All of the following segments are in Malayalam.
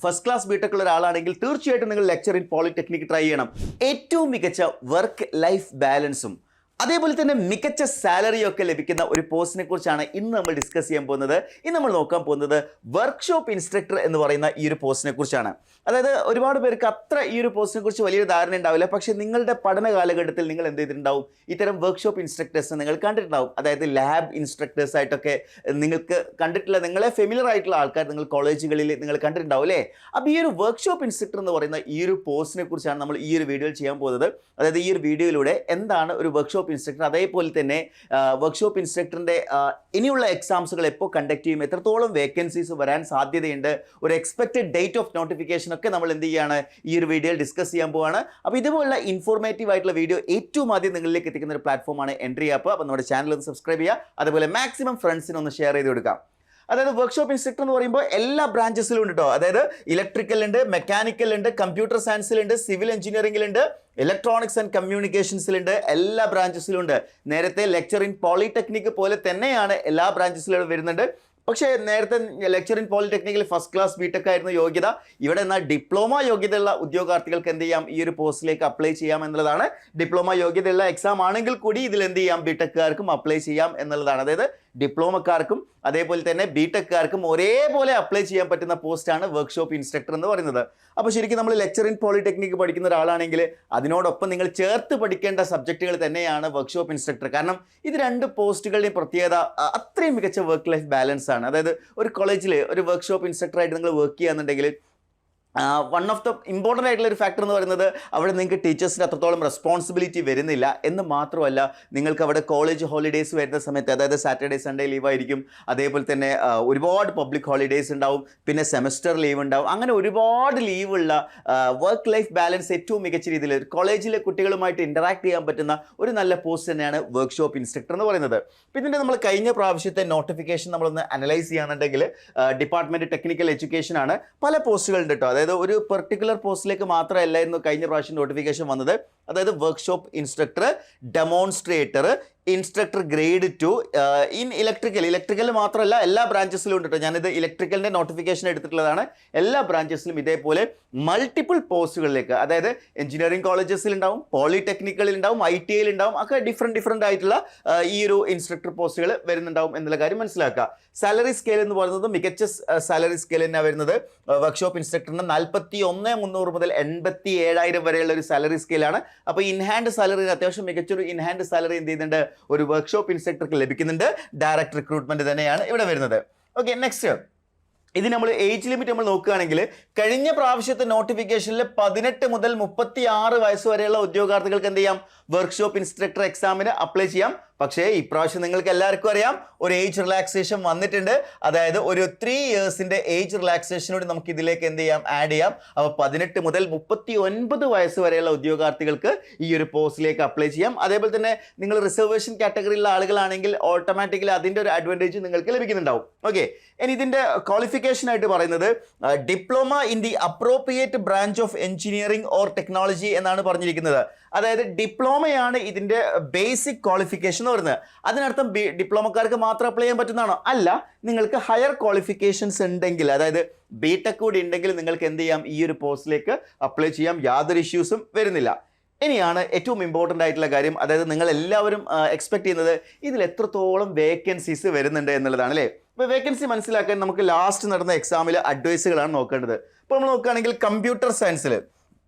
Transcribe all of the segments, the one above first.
ഫസ്റ്റ് ക്ലാസ് ബിടെക് ഒരാളാണെങ്കിൽ തീർച്ചയായിട്ടും നിങ്ങൾ ലെക്ചർ ഇൻ പോളിടെക്നിക് ട്രൈ ചെയ്യണം. ഏറ്റവും മികച്ച വർക്ക് ലൈഫ് ബാലൻസും അതേപോലെ തന്നെ മികച്ച സാലറിയൊക്കെ ലഭിക്കുന്ന ഒരു പോസ്റ്റിനെ കുറിച്ചാണ് ഇന്ന് നമ്മൾ ഡിസ്കസ് ചെയ്യാൻ പോകുന്നത്. ഇന്ന് നമ്മൾ നോക്കാൻ പോകുന്നത് വർക്ക്ഷോപ്പ് ഇൻസ്ട്രക്ടർ എന്ന് പറയുന്ന ഈ ഒരു പോസ്റ്റിനെ കുറിച്ചാണ്. അതായത് ഒരുപാട് പേർക്ക് അത്ര ഈ ഒരു പോസ്റ്റിനെ കുറിച്ച് വലിയൊരു ധാരണ ഉണ്ടാവില്ല. പക്ഷേ നിങ്ങളുടെ പഠന കാലഘട്ടത്തിൽ നിങ്ങൾ എന്ത് ചെയ്തിട്ടുണ്ടാവും, ഇത്തരം വർക്ക്ഷോപ്പ് ഇൻസ്ട്രക്ടേഴ്സ് നിങ്ങൾ കണ്ടിട്ടുണ്ടാവും. അതായത് ലാബ് ഇൻസ്ട്രക്ടേഴ്സ് ആയിട്ടൊക്കെ നിങ്ങൾക്ക് കണ്ടിട്ടുള്ള, നിങ്ങളെ ഫെമിലിയർ ആയിട്ടുള്ള ആൾക്കാർ നിങ്ങൾ കോളേജുകളിൽ നിങ്ങൾ കണ്ടിട്ടുണ്ടാവും അല്ലേ. അപ്പോൾ ഈ ഒരു വർക്ക്ഷോപ്പ് ഇൻസ്ട്രക്ടർ എന്ന് പറയുന്ന ഈ ഒരു പോസ്റ്റിനെ കുറിച്ചാണ് നമ്മൾ ഈ ഒരു വീഡിയോയിൽ ചെയ്യാൻ പോകുന്നത്. അതായത് ഈ ഒരു വീഡിയോയിലൂടെ എന്താണ് ഒരു വർക്ക്ഷോപ്പ് ഇൻസ്ട്രക്ടർ, അതേപോലെ തന്നെ വർക്ക്ഷോപ്പ് ഇൻസ്ട്രക്ടറിൻ്റെ ഇനിയുള്ള എക്സാംസുകൾ എപ്പോൾ കണ്ടക്ട് ചെയ്യും, എത്രത്തോളം വേക്കൻസീസ് വരാൻ സാധ്യതയുണ്ട്, ഒരു എക്സ്പെക്റ്റഡ് ഡേറ്റ് ഓഫ് നോട്ടിഫിക്കേഷൻ ഒക്കെ നമ്മൾ എന്ത് ചെയ്യുകയാണ് ഈ ഒരു വീഡിയോയിൽ ഡിസ്കസ് ചെയ്യാൻ പോവാണ്. അപ്പോൾ ഇതുപോലുള്ള ഇൻഫോർമേറ്റീവ് ആയിട്ടുള്ള വീഡിയോ ഏറ്റവും ആദ്യം നിങ്ങളിലേക്ക് എത്തിക്കുന്ന ഒരു പ്ലാറ്റ്ഫോമാണ് എൻട്രി ആപ്പ്. അപ്പോൾ നമ്മുടെ ചാനൽ ഒന്ന് സബ്സ്ക്രൈബ് ചെയ്യുക, അതുപോലെ മാക്സിമം ഫ്രണ്ട്സിന് ഒന്ന് ഷെയർ ചെയ്ത് കൊടുക്കാം. അതായത് വർക്ക്ഷോപ്പ് ഇൻസ്ട്രക്ടർ എന്ന് പറയുമ്പോൾ എല്ലാ ബ്രാഞ്ചസിലും ഉണ്ട് കേട്ടോ. അതായത് ഇലക്ട്രിക്കൽ ഉണ്ട്, മെക്കാനിക്കൽ ഉണ്ട്, കമ്പ്യൂട്ടർ സയൻസിലുണ്ട്, സിവിൽ എഞ്ചിനീയറിംഗിലുണ്ട്, ഇലക്ട്രോണിക്സ് ആൻഡ് കമ്മ്യൂണിക്കേഷൻസിലുണ്ട്, എല്ലാ ബ്രാഞ്ചസിലും ഉണ്ട്. നേരത്തെ ലെക്ചർ ഇൻ പോളിടെക്നിക് പോലെ തന്നെയാണ് എല്ലാ ബ്രാഞ്ചസിലും വരുന്നുണ്ട്. പക്ഷേ നേരത്തെ ലെക്ചർ ഇൻ പോളിടെക്നിക്കിൽ ഫസ്റ്റ് ക്ലാസ് ബിടെക് ആയിരുന്നു യോഗ്യത. ഇവിടെ എന്നാൽ ഡിപ്ലോമ യോഗ്യതയുള്ള ഉദ്യോഗാർത്ഥികൾക്ക് എന്ത് ചെയ്യാം, ഈ ഒരു പോസ്റ്റിലേക്ക് അപ്ലൈ ചെയ്യാം എന്നുള്ളതാണ്. ഡിപ്ലോമ യോഗ്യതയുള്ള എക്സാം ആണെങ്കിൽ കൂടി ഇതിൽ എന്ത് ചെയ്യാം, ബിടെക്കാർക്കും അപ്ലൈ ചെയ്യാം എന്നുള്ളതാണ്. അതായത് ഡിപ്ലോമക്കാർക്കും അതേപോലെ തന്നെ ബിടെക്കാർക്കും ഒരേപോലെ അപ്ലൈ ചെയ്യാൻ പറ്റുന്ന പോസ്റ്റാണ് വർക്ക്ഷോപ്പ് ഇൻസ്ട്രക്ടർ എന്ന് പറയുന്നത്. അപ്പോൾ ശരിക്കും നമ്മൾ ലെക്ചർ ഇൻ പോളിടെക്നിക് പഠിക്കുന്ന ഒരാളാണെങ്കിൽ അതിനോടൊപ്പം നിങ്ങൾ ചേർത്ത് പഠിക്കേണ്ട സബ്ജക്റ്റുകൾ തന്നെയാണ് വർക്ക്ഷോപ്പ് ഇൻസ്ട്രക്ടർ. കാരണം ഇത് രണ്ട് പോസ്റ്റുകളുടെയും പ്രത്യേകത അത്രയും മികച്ച വർക്ക് ലൈഫ് ബാലൻസ് ആണ്. അതായത് ഒരു കോളേജിൽ ഒരു വർക്ക്ഷോപ്പ് ഇൻസ്ട്രക്ടറായിട്ട് നിങ്ങൾ വർക്ക് ചെയ്യുകയാണെന്നുണ്ടെങ്കിൽ വൺ ഓഫ് ദ ഇമ്പോർട്ടൻ്റ് ആയിട്ടുള്ള ഒരു ഫാക്ടർ എന്ന് പറയുന്നത് അവിടെ നിങ്ങൾക്ക് ടീച്ചേഴ്സിന് അത്രത്തോളം റെസ്പോൺസിബിലിറ്റി വരുന്നില്ല എന്ന് മാത്രമല്ല, നിങ്ങൾക്ക് അവിടെ കോളേജ് ഹോളിഡേയ്സ് വരുന്ന സമയത്ത്, അതായത് സാറ്റർഡേ സൺഡേ ലീവ് ആയിരിക്കും, അതേപോലെ തന്നെ ഒരുപാട് പബ്ലിക് ഹോളിഡേയ്സ് ഉണ്ടാവും, പിന്നെ സെമസ്റ്റർ ലീവ് ഉണ്ടാവും. അങ്ങനെ ഒരുപാട് ലീവുള്ള വർക്ക് ലൈഫ് ബാലൻസ് ഏറ്റവും മികച്ച രീതിയിൽ കോളേജിലെ കുട്ടികളുമായിട്ട് ഇൻറ്ററാക്ട് ചെയ്യാൻ പറ്റുന്ന ഒരു നല്ല പോസ്റ്റ് തന്നെയാണ് വർക്ക്ഷോപ്പ് ഇൻസ്ട്രക്ടർ എന്ന് പറയുന്നത്. പിന്നെ നമ്മൾ കഴിഞ്ഞ പ്രാവശ്യത്തെ നോട്ടിഫിക്കേഷൻ നമ്മളൊന്ന് അനലൈസ് ചെയ്യുകയാണെന്നുണ്ടെങ്കിൽ ഡിപ്പാർട്ട്മെൻറ്റ് ടെക്നിക്കൽ എഡ്യൂക്കേഷൻ ആണ്, പല പോസ്റ്റുകളുണ്ട് കേട്ടോ. അതായത് ഒരു പെർട്ടിക്കുലർ പോസ്റ്റിലേക്ക് മാത്രമല്ലായിരുന്നു കഴിഞ്ഞ പ്രാവശ്യം നോട്ടിഫിക്കേഷൻ വന്നത്. അതായത് workshop instructor, demonstrator, instructor grade 2 in electrical മാത്രമല്ല എല്ലാ ബ്രാഞ്ചസിലും ഉണ്ട് കേട്ടോ. ഞാനിത് ഇലക്ട്രിക്കലിൻ്റെ നോട്ടിഫിക്കേഷൻ എടുത്തിട്ടുള്ളതാണ്. എല്ലാ ബ്രാഞ്ചസിലും ഇതേപോലെ മൾട്ടിപ്പിൾ പോസ്റ്റുകളിലേക്ക്, അതായത് എഞ്ചിനീയറിംഗ് കോളേജസിൽ ഉണ്ടാവും, പോളിടെക്നിക്കലിൽ ഉണ്ടാവും, ITIയിൽ ഉണ്ടാവും, ഒക്കെ ഡിഫറെൻറ്റ് ആയിട്ടുള്ള ഈ ഒരു ഇൻസ്ട്രക്ടർ പോസ്റ്റുകൾ വരുന്നുണ്ടാവും എന്നുള്ള കാര്യം മനസ്സിലാക്കുക. സാലറി സ്കെയിൽ എന്ന് പറയുന്നത് മികച്ച സാലറി സ്കെയിൽ തന്നെയാണ് വരുന്നത്. വർക്ക്ഷോപ്പ് ഇൻസ്ട്രക്ടറിന് 41,300 മുതൽ 87,000 വരെയുള്ള ഒരു സാലറി സ്കെയിലാണ്. അപ്പോൾ ഇൻഹാൻഡ് സാലറി അത്യാവശ്യം മികച്ചൊരു ഇൻഹാൻഡ് സാലറി എന്ത് ചെയ്യുന്നുണ്ട്, ഒരു വർക്ക്ഷോപ്പ് ഇൻസ്ട്രക്ടർക്ക് ലഭിക്കുന്നുണ്ട്. ഡയറക്റ്റ് റിക്രൂട്ട്മെന്റ് തന്നെയാണ് ഇവിടെ വരുന്നത്. ഓക്കെ, നെക്സ്റ്റ് ഇത് നമ്മൾ ഏജ് ലിമിറ്റ് നമ്മൾ നോക്കുകയാണെങ്കിൽ കഴിഞ്ഞ പ്രാവശ്യത്തെ നോട്ടിഫിക്കേഷനിൽ 18 മുതൽ 36 വയസ്സ് വരെയുള്ള ഉദ്യോഗാർത്ഥികൾക്ക് എന്ത് ചെയ്യാം, വർക്ക്ഷോപ്പ് ഇൻസ്ട്രക്ടർ എക്സാമിന് അപ്ലൈ ചെയ്യാം. പക്ഷേ ഇപ്രാവശ്യം നിങ്ങൾക്ക് എല്ലാവർക്കും അറിയാം ഒരു ഏജ് റിലാക്സേഷൻ വന്നിട്ടുണ്ട്. അതായത് ഒരു 3 ഇയേഴ്സിൻ്റെ ഏജ് റിലാക്സേഷനോട് നമുക്ക് ഇതിലേക്ക് എന്ത് ചെയ്യാം, ആഡ് ചെയ്യാം. അപ്പോൾ 18 മുതൽ 39 വയസ്സ് വരെയുള്ള ഉദ്യോഗാർത്ഥികൾക്ക് ഈ ഒരു പോസ്റ്റിലേക്ക് അപ്ലൈ ചെയ്യാം. അതേപോലെ തന്നെ നിങ്ങൾ റിസർവേഷൻ കാറ്റഗറിയിലുള്ള ആളുകളാണെങ്കിൽ ഓട്ടോമാറ്റിക്കലി അതിൻ്റെ ഒരു അഡ്വാൻറ്റേജ് നിങ്ങൾക്ക് ലഭിക്കുന്നുണ്ടാവും. ഓക്കെ, ഇനി ഇതിൻ്റെ ക്വാളിഫിക്കേഷൻ ആയിട്ട് പറയുന്നത് diploma in the appropriate branch of engineering or technology എന്നാണ് പറഞ്ഞിരിക്കുന്നത്. അതായത് ഡിപ്ലോമയാണ് ഇതിൻ്റെ ബേസിക് ക്വാളിഫിക്കേഷൻ എന്ന് പറയുന്നത്. അതിനർത്ഥം ഡിപ്ലോമക്കാർക്ക് മാത്രം അപ്ലൈ ചെയ്യാൻ പറ്റുന്നതാണോ? അല്ല, നിങ്ങൾക്ക് ഹയർ ക്വാളിഫിക്കേഷൻസ് ഉണ്ടെങ്കിൽ, അതായത് ബിടെക് കൂടി ഉണ്ടെങ്കിൽ നിങ്ങൾക്ക് എന്ത് ചെയ്യാം, ഈ ഒരു പോസ്റ്റിലേക്ക് അപ്ലൈ ചെയ്യാം. യാതൊരു ഇഷ്യൂസും വരുന്നില്ല. ഇനിയാണ് ഏറ്റവും ഇമ്പോർട്ടൻ്റ് ആയിട്ടുള്ള കാര്യം, അതായത് നിങ്ങൾ എല്ലാവരും എക്സ്പെക്ട് ചെയ്യുന്നത് ഇതിൽ എത്രത്തോളം വേക്കൻസീസ് വരുന്നുണ്ട് എന്നുള്ളതാണ് അല്ലേ. ഇപ്പോൾ വേക്കൻസി മനസ്സിലാക്കാൻ നമുക്ക് ലാസ്റ്റ് നടന്ന എക്സാമിൽ അഡ്വൈസുകളാണ് നോക്കേണ്ടത്. ഇപ്പോൾ നമ്മൾ നോക്കുകയാണെങ്കിൽ കമ്പ്യൂട്ടർ സയൻസിൽ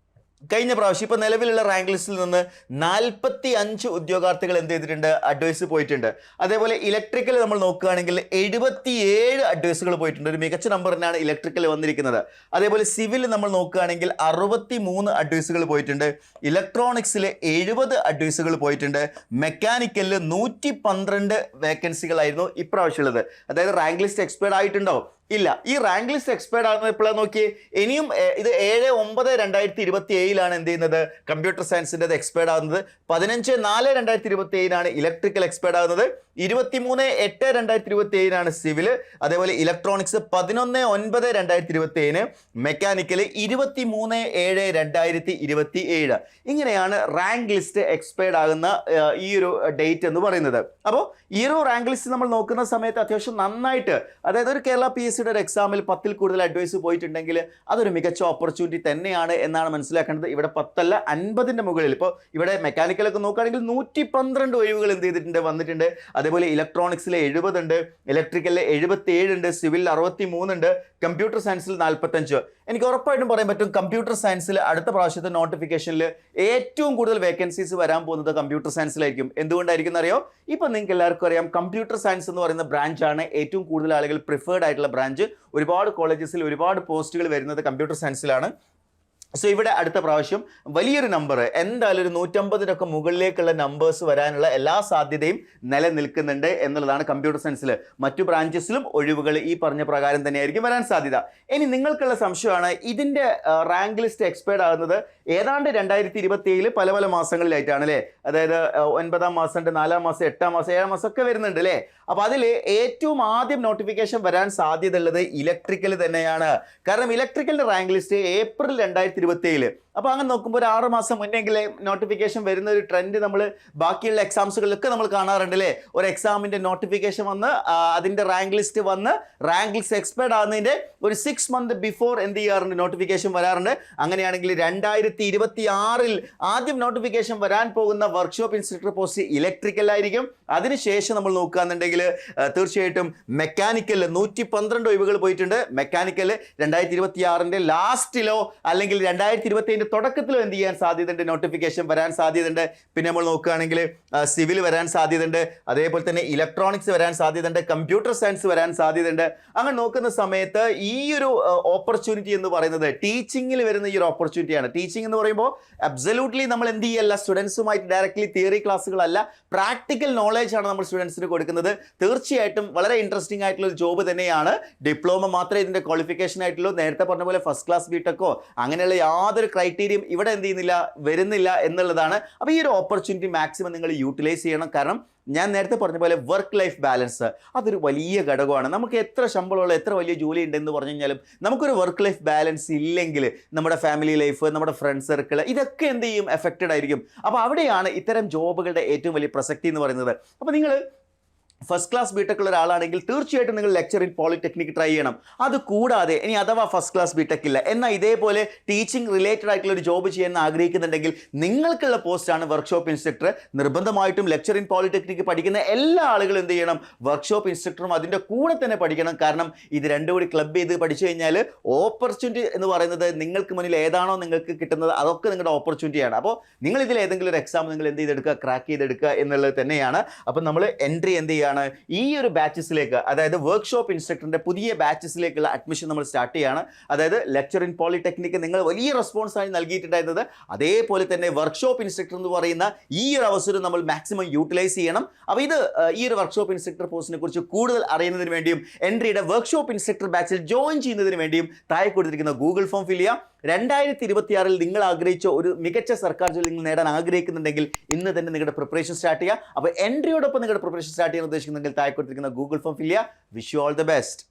കഴിഞ്ഞ പ്രാവശ്യം ഇപ്പോൾ നിലവിലുള്ള റാങ്ക് ലിസ്റ്റിൽ നിന്ന് 45 ഉദ്യോഗാർത്ഥികൾ എന്ത് ചെയ്തിട്ടുണ്ട്, അഡ്വൈസ് പോയിട്ടുണ്ട്. അതേപോലെ ഇലക്ട്രിക്കൽ നമ്മൾ നോക്കുകയാണെങ്കിൽ 77 അഡ്വൈസുകൾ പോയിട്ടുണ്ട്. ഒരു മികച്ച നമ്പർ തന്നെയാണ് ഇലക്ട്രിക്കൽ വന്നിരിക്കുന്നത്. അതേപോലെ സിവിൽ നമ്മൾ നോക്കുകയാണെങ്കിൽ 63 അഡ്വൈസുകൾ പോയിട്ടുണ്ട്. ഇലക്ട്രോണിക്സിൽ 70 അഡ്വൈസുകൾ പോയിട്ടുണ്ട്. മെക്കാനിക്കലിൽ 112 വേക്കൻസികളായിരുന്നു ഇപ്രാവശ്യമുള്ളത്. അതായത് റാങ്ക് ലിസ്റ്റ് എക്സ്പയർഡ് ആയിട്ടുണ്ടോ? ഇല്ല. ഈ റാങ്ക് ലിസ്റ്റ് എക്സ്പയർഡ് ആകുന്നത് എപ്പോഴാണ് നോക്കിയേ, ഇനിയും ഇത് 7/9/2027 എന്ത് ചെയ്യുന്നത്, കമ്പ്യൂട്ടർ സയൻസിൻ്റെ എക്സ്പയർഡ് ആകുന്നത്. 15/4/2027 ഇലക്ട്രിക്കൽ എക്സ്പയർഡ് ആകുന്നത്. 23/8/2027 സിവിൽ. അതേപോലെ ഇലക്ട്രോണിക്സ് 11/9/2027, മെക്കാനിക്കൽ 23/7/2027. ഇങ്ങനെയാണ് റാങ്ക് ലിസ്റ്റ് എക്സ്പയർഡ് ആകുന്ന ഈ ഒരു ഡേറ്റ് എന്ന് പറയുന്നത്. അപ്പോൾ ഈ ഒരു റാങ്ക് ലിസ്റ്റ് നമ്മൾ നോക്കുന്ന സമയത്ത് അത്യാവശ്യം നന്നായിട്ട്, അതായത് ഒരു കേരള PSC PSCയുടെ ഒരു എക്സാമിൽ 10-ൽ കൂടുതൽ അഡ്വൈസ് പോയിട്ടുണ്ടെങ്കിൽ അതൊരു മികച്ച ഓപ്പർച്യൂണിറ്റി തന്നെയാണ് എന്നാണ് മനസ്സിലാക്കേണ്ടത്. ഇവിടെ 10 അല്ല 50ന്റെ മുകളിൽ. ഇപ്പോൾ ഇവിടെ മെക്കാനിക്കലൊക്കെ നോക്കുകയാണെങ്കിൽ 112 ഒഴിവുകൾ എന്ത് ചെയ്തിട്ടുണ്ട്, വന്നിട്ടുണ്ട്. അതേപോലെ ഇലക്ട്രോണിക്സിൽ 70 ഉണ്ട്, ഇലക്ട്രിക്കലിൽ 77 ഉണ്ട്, സിവിലിൽ 63 ഉണ്ട്, കമ്പ്യൂട്ടർ സയൻസിൽ 45. എനിക്ക് ഉറപ്പായിട്ടും പറയാൻ പറ്റും കമ്പ്യൂട്ടർ സയൻസിൽ അടുത്ത പ്രാവശ്യത്തെ നോട്ടിഫിക്കേഷനിൽ ഏറ്റവും കൂടുതൽ വേക്കൻസീസ് വരാൻ പോകുന്നത് കമ്പ്യൂട്ടർ സയൻസിലായിരിക്കും. എന്തുകൊണ്ടായിരിക്കും അറിയോ? ഇപ്പം നിങ്ങൾക്ക് എല്ലാവർക്കും അറിയാം കമ്പ്യൂട്ടർ സയൻസ് എന്ന് പറയുന്ന ബ്രാഞ്ചാണ് ഏറ്റവും കൂടുതൽ ആളുകൾ പ്രിഫേർഡ് ആയിട്ടുള്ള ബ്രാഞ്ച്. ഒരുപാട് കോളേജസിൽ ഒരുപാട് പോസ്റ്റുകൾ വരുന്നത് കമ്പ്യൂട്ടർ സയൻസിലാണ്. സോ ഇവിടെ അടുത്ത പ്രാവശ്യം വലിയൊരു നമ്പർ, എന്തായാലും ഒരു 150-നൊക്കെ മുകളിലേക്കുള്ള നമ്പേഴ്സ് വരാനുള്ള എല്ലാ സാധ്യതയും നിലനിൽക്കുന്നുണ്ട് എന്നുള്ളതാണ് കമ്പ്യൂട്ടർ സയൻസിൽ. മറ്റു ബ്രാഞ്ചസിലും ഒഴിവുകൾ ഈ പറഞ്ഞ പ്രകാരം തന്നെയായിരിക്കും വരാൻ സാധ്യത. ഇനി നിങ്ങൾക്കുള്ള സംശയമാണ് ഇതിൻ്റെ റാങ്ക് ലിസ്റ്റ് എക്സ്പയർഡ് ആകുന്നത് ഏതാണ്ട് 2027 പല പല മാസങ്ങളിലായിട്ടാണ് അല്ലേ? അതായത് 9-ാം മാസം, 4-ാം മാസം, 8-ാം മാസം, 7-ാം മാസം ഒക്കെ വരുന്നുണ്ട് അല്ലേ? അപ്പോൾ അതിൽ ഏറ്റവും ആദ്യം നോട്ടിഫിക്കേഷൻ വരാൻ സാധ്യത ഉള്ളത് ഇലക്ട്രിക്കൽ തന്നെയാണ്. കാരണം ഇലക്ട്രിക്കലിൻ്റെ റാങ്ക് ലിസ്റ്റ് ഏപ്രിൽ 2027. അപ്പോൾ അങ്ങനെ നോക്കുമ്പോൾ ഒരു 6 മാസം മുന്നെങ്കിലേ നോട്ടിഫിക്കേഷൻ വരുന്ന ഒരു ട്രെൻഡ് നമ്മൾ ബാക്കിയുള്ള എക്സാംസുകളിലൊക്കെ നമ്മൾ കാണാറുണ്ട് അല്ലേ? ഒരു എക്സാമിൻ്റെ നോട്ടിഫിക്കേഷൻ വന്ന് അതിൻ്റെ റാങ്ക് ലിസ്റ്റ് വന്ന് റാങ്ക് ലിസ്റ്റ് എക്സ്പയർഡ് ആകുന്നതിൻ്റെ ഒരു 6 മന്ത് ബിഫോർ എന്ത് ചെയ്യാറുണ്ട്, നോട്ടിഫിക്കേഷൻ വരാറുണ്ട്. അങ്ങനെയാണെങ്കിൽ 2026 ആദ്യം നോട്ടിഫിക്കേഷൻ വരാൻ പോകുന്ന വർക്ക്ഷോപ്പ് ഇൻസ്ട്രക്ടർ പോസ്റ്റ് ഇലക്ട്രിക്കലായിരിക്കും. അതിനുശേഷം നമ്മൾ നോക്കുകയാണെന്നുണ്ടെങ്കിൽ തീർച്ചയായിട്ടും മെക്കാനിക്കലിൽ 112 ഒഴിവുകൾ പോയിട്ടുണ്ട്. മെക്കാനിക്കൽ 2026 ലാസ്റ്റിലോ അല്ലെങ്കിൽ 2027 തുടക്കത്തിലോ എന്ത് ചെയ്യാൻ സാധ്യതയുണ്ട്, നോട്ടിഫിക്കേഷൻ വരാൻ സാധ്യതയുണ്ട്. പിന്നെ നമ്മൾ നോക്കുകയാണെങ്കിൽ സിവിൽ വരാൻ സാധ്യതയുണ്ട്, അതേപോലെ തന്നെ ഇലക്ട്രോണിക്സ് വരാൻ സാധ്യതയുണ്ട്, കമ്പ്യൂട്ടർ സയൻസ് വരാൻ സാധ്യതയുണ്ട്. അങ്ങനെ നോക്കുന്ന സമയത്ത് ഈ ഒരു ഓപ്പർച്യൂണിറ്റി എന്ന് പറയുന്നത് ടീച്ചിങ്ങിൽ വരുന്ന ഈ ഒരു ഓപ്പർച്യൂണിറ്റിയാണ്. ടീച്ചിങ് എന്ന് പറയുമ്പോൾ അബ്സല്യൂട്ട്ലി നമ്മൾ എന്ത് ചെയ്യല്ല, സ്റ്റുഡൻസുമായിട്ട് ഡയറക്റ്റ്ലി തിയറി ക്ലാസ്സുകളല്ല, പ്രാക്ടിക്കൽ നോളേജ് ആണ് നമ്മൾ സ്റ്റുഡൻസിന് കൊടുക്കുന്നത്. തീർച്ചയായിട്ടും വളരെ ഇൻട്രസ്റ്റിംഗ് ആയിട്ടുള്ള ഒരു ജോബ് തന്നെയാണ്. ഡിപ്ലോമ മാത്രമേ ഇതിൻ്റെ ക്വാളിഫിക്കേഷൻ ആയിട്ടുള്ളൂ. നേരത്തെ പറഞ്ഞ പോലെ ഫസ്റ്റ് ക്ലാസ് ബിടെക്കോ അങ്ങനെയുള്ള യാതൊരു ക്രൈറ്റീരിയം ഇവിടെ എന്ത് ചെയ്യുന്നില്ല, വരുന്നില്ല എന്നുള്ളതാണ്. അപ്പോൾ ഈ ഒരു ഓപ്പർച്യൂണിറ്റി മാക്സിമം നിങ്ങൾ യൂട്ടിലൈസ് ചെയ്യണം. കാരണം ഞാൻ നേരത്തെ പറഞ്ഞ പോലെ വർക്ക് ലൈഫ് ബാലൻസ് അതൊരു വലിയ ഘടകമാണ്. നമുക്ക് എത്ര ശമ്പളമുള്ള എത്ര വലിയ ജോലി ഉണ്ടെന്ന് പറഞ്ഞു കഴിഞ്ഞാലും നമുക്കൊരു വർക്ക് ലൈഫ് ബാലൻസ് ഇല്ലെങ്കിൽ നമ്മുടെ ഫാമിലി ലൈഫ്, നമ്മുടെ ഫ്രണ്ട് സർക്കിൾ ഇതൊക്കെ എന്ത് ചെയ്യും, എഫക്റ്റഡ് ആയിരിക്കും. അപ്പോൾ അവിടെയാണ് ഇത്തരം ജോബുകളുടെ ഏറ്റവും വലിയ പ്രസക്തി എന്ന് പറയുന്നത്. അപ്പോൾ നിങ്ങൾ ഫസ്റ്റ് ക്ലാസ് ബിടെക് ഉള്ള ഒരാളാണെങ്കിൽ തീർച്ചയായിട്ടും നിങ്ങൾ ലെക്ചർ ഇൻ പോളിടെക്നിക് ട്രൈ ചെയ്യണം. അത് കൂടാതെ ഇനി അഥവാ ഫസ്റ്റ് ക്ലാസ് ബിടെക് ഇല്ല എന്നാൽ ഇതേപോലെ ടീച്ചിങ് റിലേറ്റഡ് ആയിട്ടുള്ള ഒരു ജോബ് ചെയ്യാൻ ആഗ്രഹിക്കുന്നുണ്ടെങ്കിൽ നിങ്ങൾക്കുള്ള പോസ്റ്റാണ് വർക്ക്ഷോപ്പ് ഇൻസ്ട്രക്ടർ. നിർബന്ധമായിട്ടും ലെക്ചർ ഇൻ പോളിടെക്നിക് പഠിക്കുന്ന എല്ലാ ആളുകളും എന്ത് ചെയ്യണം, വർക്ക്ഷോപ്പ് ഇൻസ്ട്രക്ടറും അതിൻ്റെ കൂടെ തന്നെ പഠിക്കണം. കാരണം ഇത് രണ്ടും കൂടി ക്ലബ് ചെയ്ത് പഠിച്ചു കഴിഞ്ഞാൽ ഓപ്പർച്യൂണിറ്റി എന്ന് പറയുന്നത് നിങ്ങൾക്ക് മുന്നിൽ ഏതാണോ നിങ്ങൾക്ക് കിട്ടുന്നത് അതൊക്കെ നിങ്ങളുടെ ഓപ്പർച്യൂണിറ്റിയാണ്. അപ്പോൾ നിങ്ങൾ ഇതിൽ ഏതെങ്കിലും ഒരു എക്സാം നിങ്ങൾ എന്ത് ചെയ്തെടുക്കുക, ക്രാക്ക് ചെയ്തെടുക്കുക എന്നുള്ളത് തന്നെയാണ്. അപ്പം നമ്മൾ എൻട്രി എന്ത് ചെയ്യുക, ഈ ഒരു ബാച്ചസിലേക്ക്, അതായത് വർക്ക്ഷോപ്പ് ഇൻസ്ട്രക്ടറിന്റെ പുതിയ ബാച്ചസിലേക്കുള്ള അഡ്മിഷൻ നമ്മൾ സ്റ്റാർട്ട് ചെയ്യാണ്. അതായത് ലെക്ചർ ഇൻ പോളിടെക്നിക് നിങ്ങൾ വലിയ റെസ്പോൺസ് ആയി നൽകിയിട്ടുണ്ടായിരുന്നത്, അതേപോലെ തന്നെ വർക്ക്ഷോപ്പ് ഇൻസ്ട്രക്ടർ എന്ന് പറയുന്ന ഈ ഒരു അവസരം നമ്മൾ മാക്സിമം യൂട്ടിലൈസ് ചെയ്യണം. അപ്പോൾ ഇത് ഈ ഒരു വർക്ക്ഷോപ്പ് ഇൻസ്ട്രക്ടർ പോസ്റ്റിനെ കുറിച്ച് കൂടുതൽ അറിയുന്നതിന് വേണ്ടിയും എൻട്രിയുടെ വർക്ക്ഷോപ്പ് ഇൻസ്ട്രക്ടർ ബാച്ചിൽ ജോയിൻ ചെയ്യുന്നതിന് വേണ്ടിയും താഴെ കൊടുത്തിരിക്കുന്ന ഗൂഗിൾ ഫോം ഫിൽ ചെയ്യുക. 2026 നിങ്ങൾ ആഗ്രഹിച്ച ഒരു മികച്ച സർക്കാർ ജോലി നിങ്ങൾ നേടാൻ ആഗ്രഹിക്കുന്നുണ്ടെങ്കിൽ ഇന്ന് തന്നെ നിങ്ങളുടെ പ്രിപ്പറേഷൻ സ്റ്റാർട്ട് ചെയ്യുക. അപ്പോൾ എൻട്രിയോടൊപ്പം നിങ്ങളുടെ പ്രിപ്പറേഷൻ സ്റ്റാർട്ട് ചെയ്യാൻ ഉദ്ദേശിക്കുന്നെങ്കിൽ താഴെ കൊടുത്തിരിക്കുന്ന ഗൂഗിൾ ഫോം ഫിൽ ചെയ്യുക. Wish you all the best.